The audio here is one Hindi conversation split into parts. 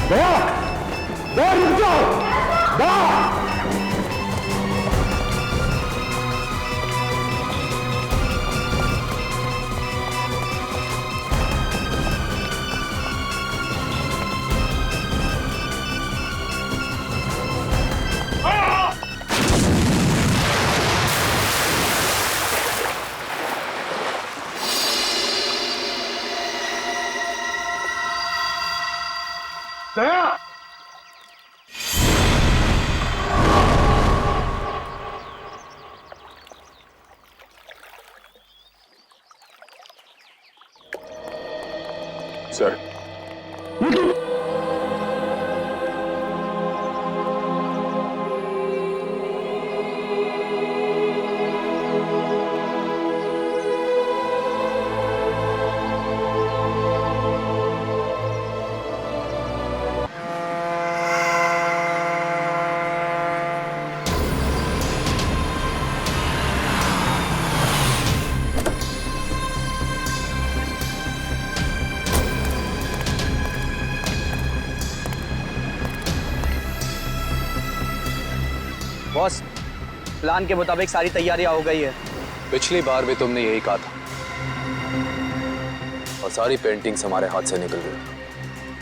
दया, दया रुक जाओ, दया। दया, सर, बॉस, प्लान के मुताबिक सारी तैयारियां हो गई है। पिछली बार भी तुमने यही कहा था और सारी पेंटिंग्स हमारे हाथ से निकल गई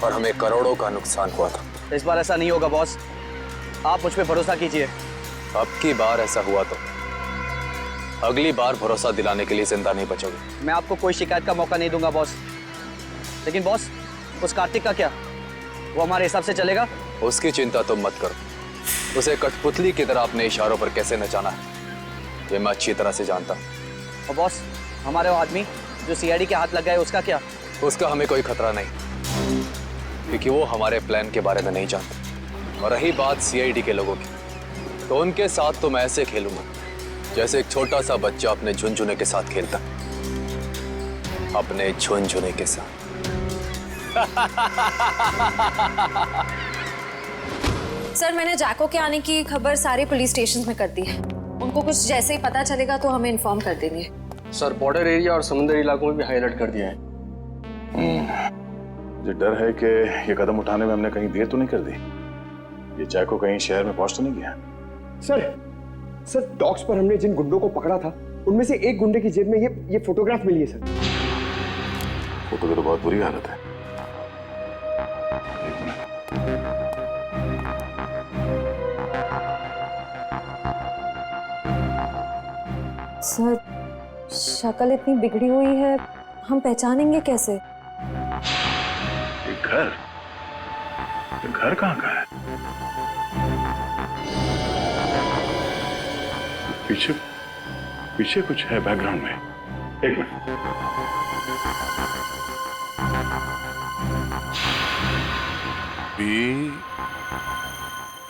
और हमें करोड़ों का नुकसान हुआ था। इस बार ऐसा नहीं होगा बॉस, आप मुझ पे भरोसा कीजिए। अब की बार ऐसा हुआ तो अगली बार भरोसा दिलाने के लिए जिंदा नहीं बचोगे। मैं आपको कोई शिकायत का मौका नहीं दूंगा बॉस। लेकिन बॉस, उस कार्तिक का क्या? वो हमारे हिसाब से चलेगा? उसकी चिंता तुम मत करो। उसे कठपुतली की तरह अपने इशारों पर कैसे नचाना है ये मैं अच्छी तरह से जानता हूँ। और बॉस, हमारे वो आदमी जो सीआईडी के हाथ लग गए, उसका क्या? उसका हमें कोई खतरा नहीं, क्योंकि वो हमारे प्लान के बारे में नहीं जानते। और रही बात सीआईडी के लोगों की, तो उनके साथ तो मैं ऐसे खेलूंगा जैसे एक छोटा सा बच्चा अपने झुनझुने के साथ खेलता, अपने झुनझुने के साथ। सर, मैंने जैको के आने की खबर सारे पुलिस स्टेशन में कर दी है। उनको कुछ जैसे ही पता चलेगा तो हमें इन्फॉर्म कर देंगे। सर, बॉर्डर एरिया और समुद्री इलाकों में भी हाई अलर्ट कर दिया है। मुझे डर है कि ये कदम उठाने में हमने कहीं देर तो नहीं कर दी। ये जैको कहीं शहर में पहुंच तो नहीं गया? सर डॉक्स पर हमने जिन गुंडों को पकड़ा था, उनमें से एक गुंडे की जेब में ये फोटोग्राफ मिली है सर। फोटो की तो बहुत बुरी हालत है। एक मिनट। सर, शक्ल इतनी बिगड़ी हुई है, हम पहचानेंगे कैसे? ये घर कहाँ का है? पीछे कुछ है बैकग्राउंड में। एक मिनट।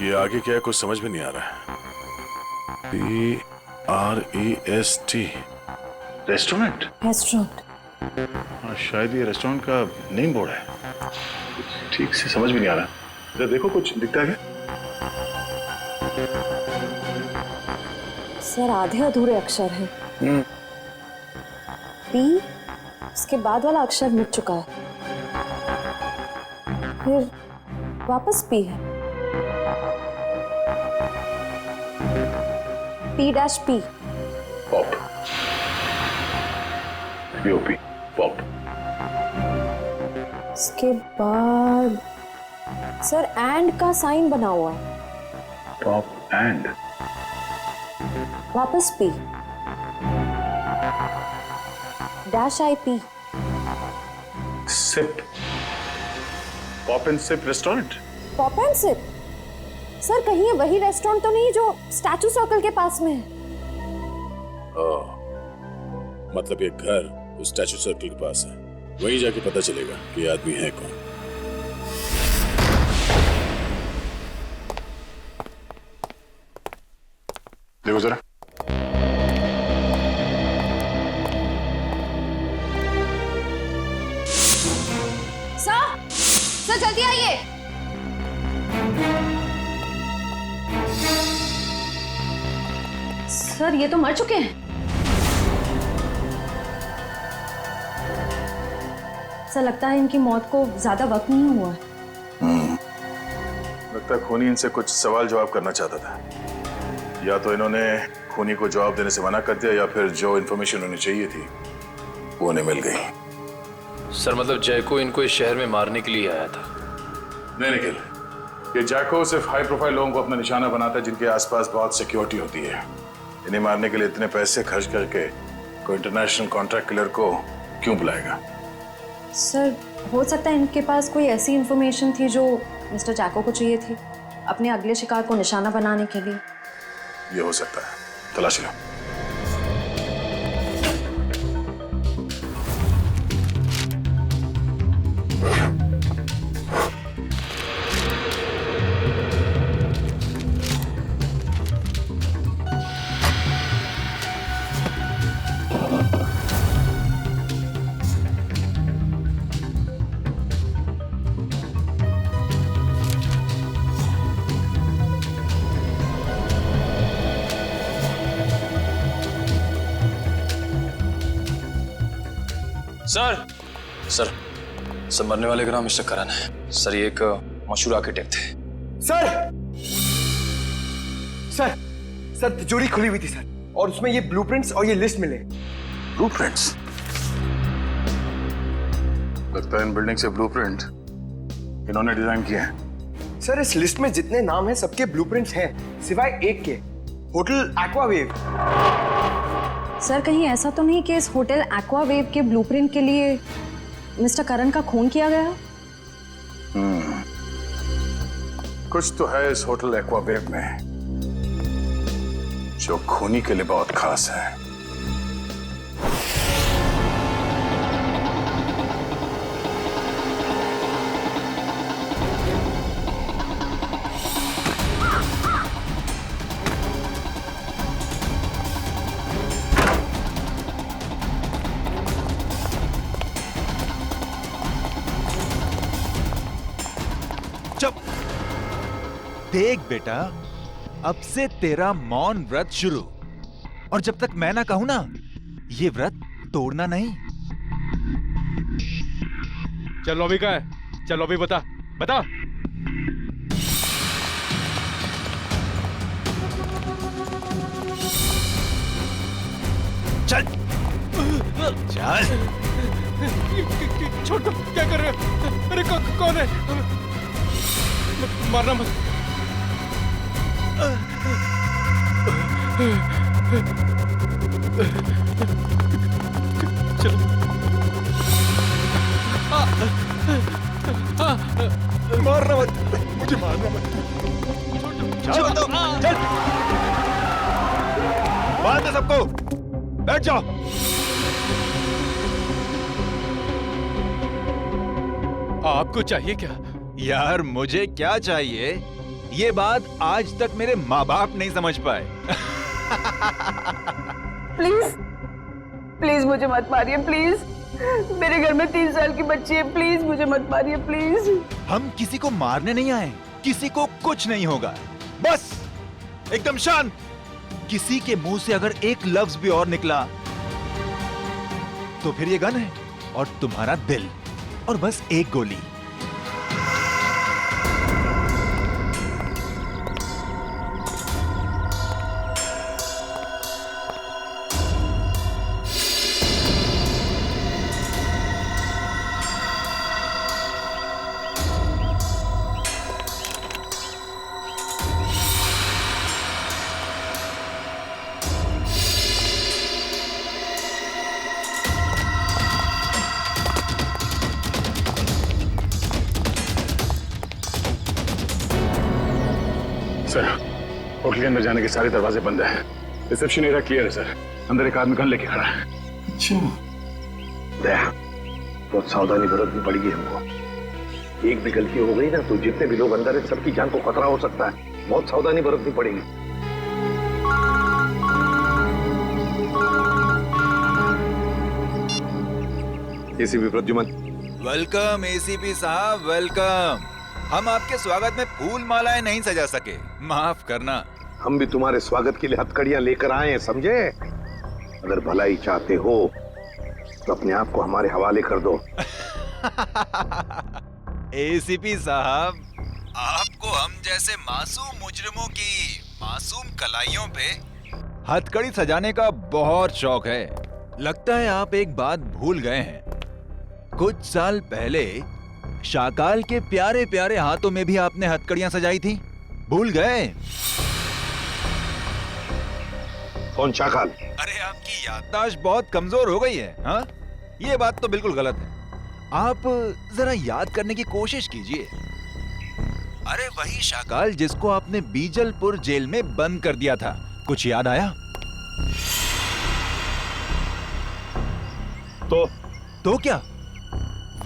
ये आगे क्या है कुछ समझ में नहीं आ रहा है। PREST restaurant. हाँ, शायद ये रेस्टोरेंट का नेम बोर्ड है। ठीक से समझ में नहीं आ रहा। जरा देखो कुछ दिखता है क्या? सर, आधे अधूरे अक्षर हैं। पी, उसके बाद वाला अक्षर मिट चुका है, फिर वापस पी है। P-P। पॉप। POP। पॉप। उसके बाद सर एंड का साइन बना हुआ है। Pop and. वापस P. -IP। Sip. Pop and sip restaurant. Pop and sip. Sir, कहीं ये वही रेस्टोरेंट तो नहीं जो स्टैचू सर्कल के पास में है? मतलब ये घर उस स्टैचू सर्कल के पास है। वहीं जाके पता चलेगा कि ये आदमी है कौन। देखो जरा। सर जल्दी आइए। सर, ये तो मर चुके हैं। सर, लगता है इनकी मौत को ज्यादा वक्त नहीं हुआ है। लगता है खूनी इनसे कुछ सवाल जवाब करना चाहता था। या तो इन्होंने खूनी को जवाब देने से मना कर दिया या फिर जो इन्फॉर्मेशन उन्हें चाहिए थी वो उन्हें मिल गई। सर मतलब जैको इनको इस शहर में मारने के लिए आया था? नहीं निखिल, ये जैको सिर्फ हाई प्रोफाइल लोगों को अपना निशाना बनाता है जिनके आसपास बहुत सिक्योरिटी होती है। इन्हें मारने के लिए इतने पैसे खर्च करके कोई इंटरनेशनल कॉन्ट्रैक्ट किलर को क्यों बुलाएगा? सर हो सकता है इनके पास कोई ऐसी इंफॉर्मेशन थी जो मिस्टर जैको को चाहिए थी अपने अगले शिकार को निशाना बनाने के लिए। ये हो सकता है, तलाशी लो। सर सर सर मरने वाले का नाम मिस्टर करण है सर। ये एक मशहूर आर्किटेक्ट थे। सर सर सर तिजोरी खुली हुई थी सर, और उसमें ये ब्लूप्रिंट्स और ये लिस्ट मिले। ब्लूप्रिंट्स? लगता है इन बिल्डिंग से ब्लूप्रिंट इन्होंने डिजाइन किए हैं। सर इस लिस्ट में जितने नाम हैं सबके ब्लूप्रिंट्स हैं सिवाय एक के, होटल एक्वावेव। सर कहीं ऐसा तो नहीं कि इस होटल एक्वावेव के ब्लूप्रिंट के लिए मिस्टर करण का खून किया गया? कुछ तो है इस होटल एक्वावेव में जो खूनी के लिए बहुत खास है। देख बेटा, अब से तेरा मौन व्रत शुरू, और जब तक मैं ना कहूं ना, ये व्रत तोड़ना नहीं। चलो अभी का है, चलो अभी बता बता। चल चल। छोड़ दो, क्या कर रहे हो? अरे कौन है? मारना मत। चलो मारना मत, मुझे मारना मत। छोड़ दो, चल। मार दे सबको, बैठ जाओ। आपको चाहिए क्या? यार मुझे क्या चाहिए, ये बात आज तक मेरे माँ बाप नहीं समझ पाए। प्लीज प्लीज मुझे मत मारिए, प्लीज। मेरे घर में 3 साल की बच्ची है, प्लीज मुझे मत मारिए, प्लीज। हम किसी को मारने नहीं आए, किसी को कुछ नहीं होगा, बस एकदम शांत। किसी के मुंह से अगर एक लफ्ज भी और निकला तो फिर ये गन है और तुम्हारा दिल, और बस एक गोली। सर, होटल के अंदर जाने के सारे दरवाजे बंद हैं। रिसेप्शन एरिया क्लियर है सर। अंदर एक आदमी गन लेके खड़ा है। अच्छा, बहुत सावधानी बरतनी पड़ेगी हमको। एक भी गलती हो गई ना तो जितने भी लोग अंदर हैं सबकी जान को खतरा हो सकता है। बहुत सावधानी बरतनी पड़ेगी। एसीपी प्रद्युमन। वेलकम एसीपी साहब, वेलकम। हम आपके स्वागत में फूल मालाएं नहीं सजा सके, माफ करना। हम भी तुम्हारे स्वागत के लिए हथकड़ियां लेकर आए हैं, समझे? अगर भलाई चाहते हो तो अपने आप को हमारे हवाले कर दो। एसीपी साहब, आपको हम जैसे मासूम मुजरिमों की मासूम कलाइयों पे हथकड़ी सजाने का बहुत शौक है। लगता है आप एक बात भूल गए हैं। कुछ साल पहले शाकाल के प्यारे प्यारे हाथों में भी आपने हथकड़ियां सजाई थी, भूल गए? कौन शाकाल? अरे आपकी याददाश्त बहुत कमजोर हो गई है। हाँ, ये बात तो बिल्कुल गलत है। आप जरा याद करने की कोशिश कीजिए। अरे वही शाकाल जिसको आपने बीजलपुर जेल में बंद कर दिया था, कुछ याद आया? तो क्या?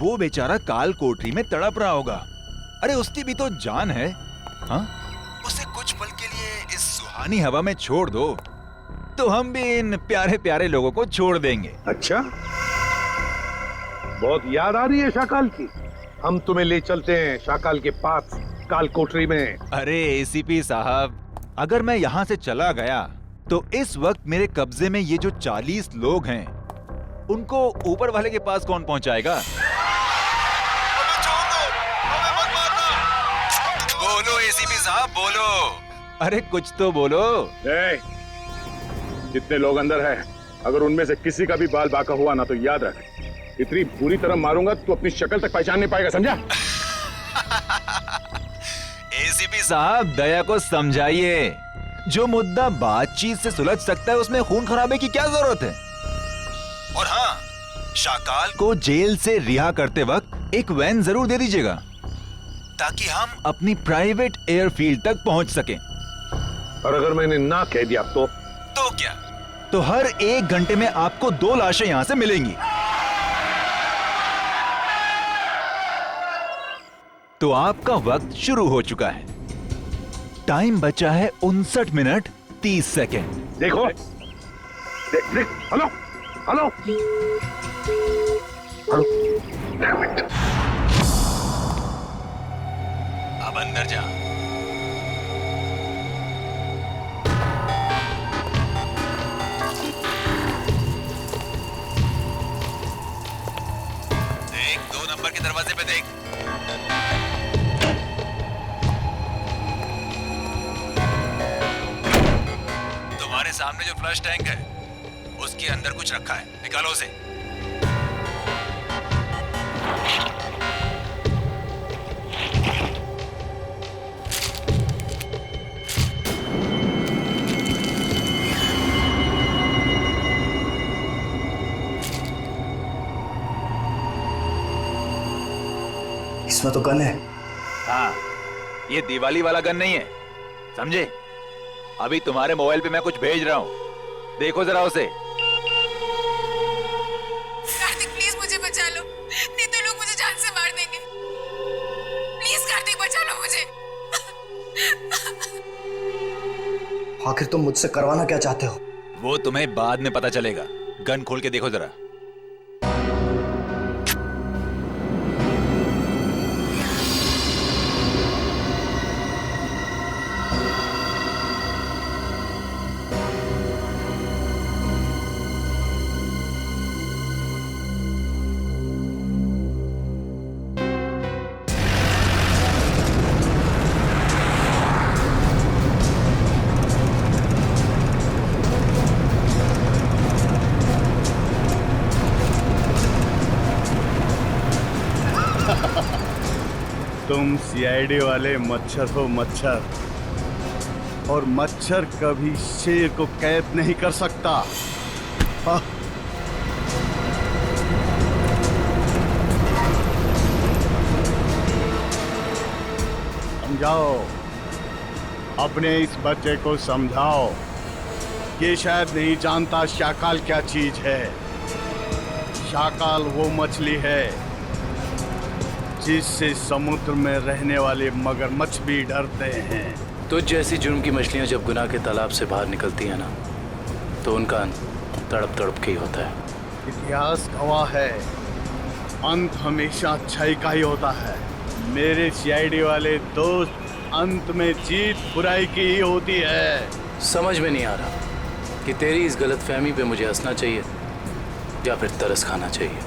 वो बेचारा काल कोठरी में तड़प रहा होगा। अरे उसकी भी तो जान है। हाँ, उसे कुछ पल के लिए इस सुहानी हवा में छोड़ दो तो हम भी इन प्यारे प्यारे लोगों को छोड़ देंगे। अच्छा, बहुत याद आ रही है शाकाल की। हम तुम्हें ले चलते हैं शाकाल के पास काल कोठरी में। अरे एसीपी साहब, अगर मैं यहाँ से चला गया तो इस वक्त मेरे कब्जे में ये जो 40 लोग हैं, उनको ऊपर वाले के पास कौन पहुंचाएगा? बोलो एसीपी साहब, बोलो। अरे कुछ तो बोलो। जितने लोग अंदर हैं, अगर उनमें से किसी का भी बाल बांका हुआ ना, तो याद रख, इतनी बुरी तरह मारूंगा तो अपनी शक्ल तक पहचान नहीं पाएगा, समझा? एसीपी साहब, दया को समझाइए। जो मुद्दा बातचीत से सुलझ सकता है उसमें खून खराबे की क्या जरूरत है? और हाँ, शाकाल को जेल से रिहा करते वक्त एक वैन जरूर दे दीजिएगा ताकि हम अपनी प्राइवेट एयरफील्ड तक पहुंच सकें। और अगर मैंने ना कह दिया तो क्या? तो हर 1 घंटे में आपको 2 लाशें यहां से मिलेंगी। तो आपका वक्त शुरू हो चुका है। टाइम बचा है 59 मिनट 30 सेकेंड। देखो, देख, हेलो हेलो हेलो। अब अंदर जा। देख, 2 नंबर के दरवाजे पे देख। तुम्हारे सामने जो फ्लश टैंक है, उसके अंदर कुछ रखा है, निकालो उसे। इसमें तो गन है। हाँ, ये दिवाली वाला गन नहीं है, समझे? अभी तुम्हारे मोबाइल पे मैं कुछ भेज रहा हूँ, देखो जरा उसे। कार्तिक, प्लीज मुझे बचा लो, नहीं तो लोग मुझे जान से मार देंगे। प्लीज कार्तिक, बचा लो मुझे। आखिर तुम मुझसे करवाना क्या चाहते हो? वो तुम्हें बाद में पता चलेगा। गन खोल के देखो जरा। तुम सीआईडी वाले मच्छर हो मच्छर, और मच्छर कभी शेर को कैद नहीं कर सकता। समझाओ, अपने इस बच्चे को समझाओ। ये शायद नहीं जानता शाकाल क्या चीज है। शाकाल वो मछली है जिससे समुद्र में रहने वाले मगरमच्छ भी डरते हैं। तो जैसी जुर्म की मछलियां जब गुनाह के तालाब से बाहर निकलती हैं ना, तो उनका अंत तड़प तड़प के ही होता है। इतिहास गवाह है, अंत हमेशा अच्छाई का ही होता है। मेरे सीआईडी वाले दोस्त, अंत में जीत बुराई की ही होती है। समझ में नहीं आ रहा कि तेरी इस गलतफहमी पे मुझे हंसना चाहिए या फिर तरस खाना चाहिए।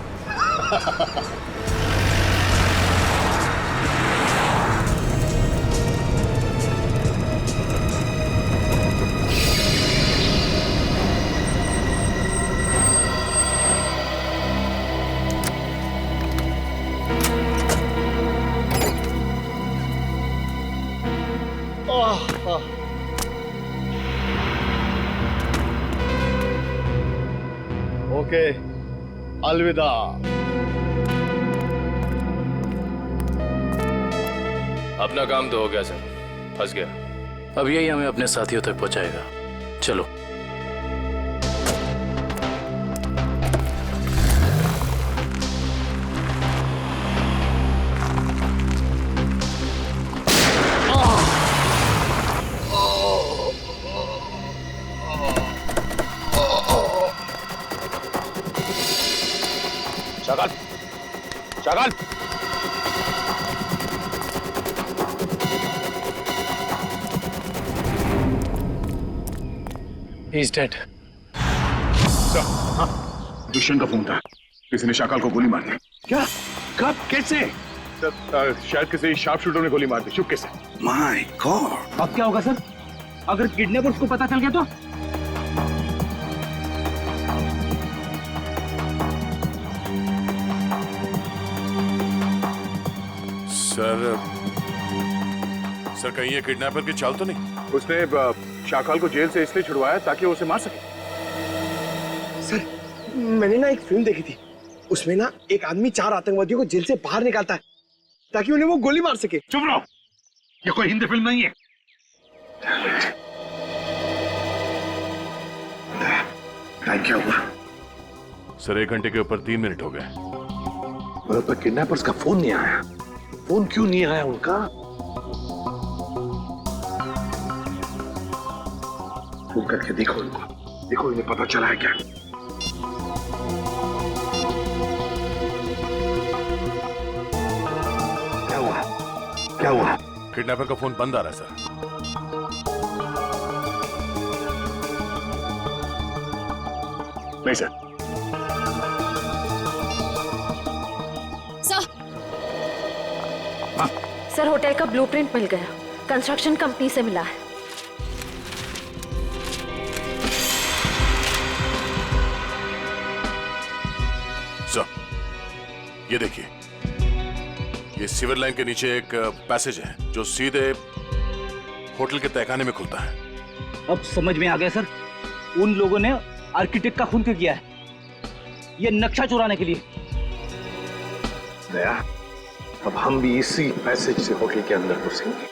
ओके, अलविदा। अपना काम तो हो गया सर, फंस गया। अब यही हमें अपने साथियों तक पहुंचाएगा। चलो। Shakaal, Shakaal, He's dead. दुष्यंत का फोन था, किसी ने शाकाल को गोली मार दी। क्या? कब? कैसे? शायद किसी शार्प शूटर ने गोली मार दी, चुपके से। My God! अब क्या होगा सर? अगर किडनैपर्स को पता चल गया तो? सर कहीं ये किडनैपर की चाल तो नहीं? उसने शाकाल को जेल से इसलिए छुड़वाया ताकि वो उसे मार सके। सर, मैंने ना एक फिल्म देखी थी, उसमें ना एक आदमी 4 आतंकवादियों को जेल से बाहर निकालता है ताकि उन्हें वो गोली मार सके। चुप रहो, ये कोई हिंदी फिल्म नहीं है। टाइम क्या हुआ? सर 1 घंटे के ऊपर 3 मिनट हो गए। मेरे तो किडनैपर्स का फोन नहीं आया। फोन क्यों नहीं आया उनका? फोन करके देखो इनको, देखो इन्हें पता चला है क्या? क्या हुआ? क्या हुआ? किडनैपर का फोन बंद आ रहा है सर। नहीं सर। सर, होटल का ब्लूप्रिंट मिल गया, कंस्ट्रक्शन कंपनी से मिला है। सर, ये देखिए, ये सीवर लाइन के नीचे एक पैसेज है जो सीधे होटल के तहखाने में खुलता है। अब समझ में आ गया सर, उन लोगों ने आर्किटेक्ट का खून क्यों किया है? ये नक्शा चुराने के लिए। दया, अब हम भी इसी पैसेज से होटल के अंदर घुसेंगे।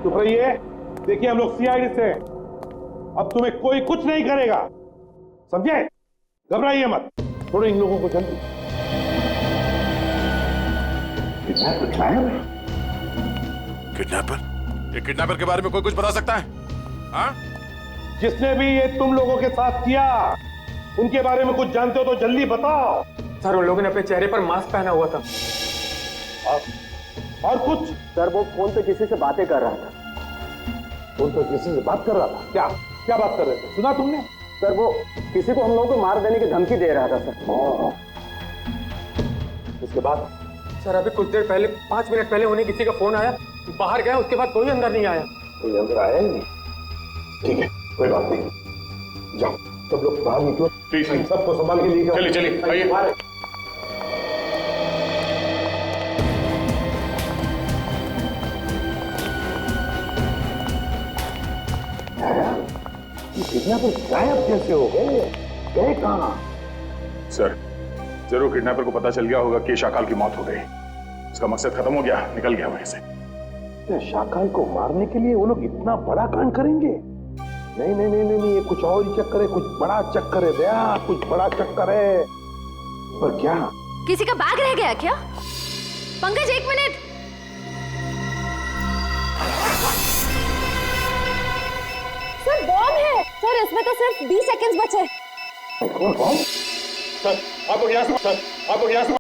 चुप रहिए। देखिए हम लोग सीआईडी से, अब तुम्हें कोई कुछ नहीं करेगा, समझे? घबराइए मत, थोड़े इन लोगों को जल्दी। किडनैपर? ये किडनैपर के बारे में कोई कुछ बता सकता है? हाँ? जिसने भी ये तुम लोगों के साथ किया, उनके बारे में कुछ जानते हो तो जल्दी बताओ। सर, उन लोगों ने अपने चेहरे पर मास्क पहना हुआ था। और कुछ? सर, वो फोन पे किसी से बातें कर रहा था। फोन पर किसी से बात कर रहा था? क्या क्या बात कर रहे थे? सुना तुमने? सर, वो किसी को हम लोगों को मार देने की धमकी दे रहा था सर। इसके बाद? सर, अभी कुछ देर पहले, 5 मिनट पहले उन्हें किसी का फोन आया, बाहर गया, उसके बाद कोई अंदर नहीं आया। कोई अंदर आया ही नहीं? ठीक है, कोई बात नहीं, जाओ सब लोग बाहर निकलो। प्लीज सबको संभाल के लिए। चलिए चलिए, आइए। किडनैपर गायब कैसे हो गए? गए कहाँ? सर, जरूर किडनैपर को पता चल गया होगा कि शाकाल की मौत हो गई। उसका मकसद खत्म हो गया, निकल गया वहीं से। शाकाल को मारने के लिए वो लोग इतना बड़ा कांड करेंगे? नहीं नहीं नहीं नहीं, ये कुछ और ही चक्कर है, कुछ बड़ा चक्कर है दया, कुछ बड़ा चक्कर है। पर क्या? किसी का बैग रह गया क्या? पंकज, 1 मिनट। सर बॉम्ब है सर, इसमें तो सिर्फ 20 सेकंड्स बचे। सर आप लोग यहाँ से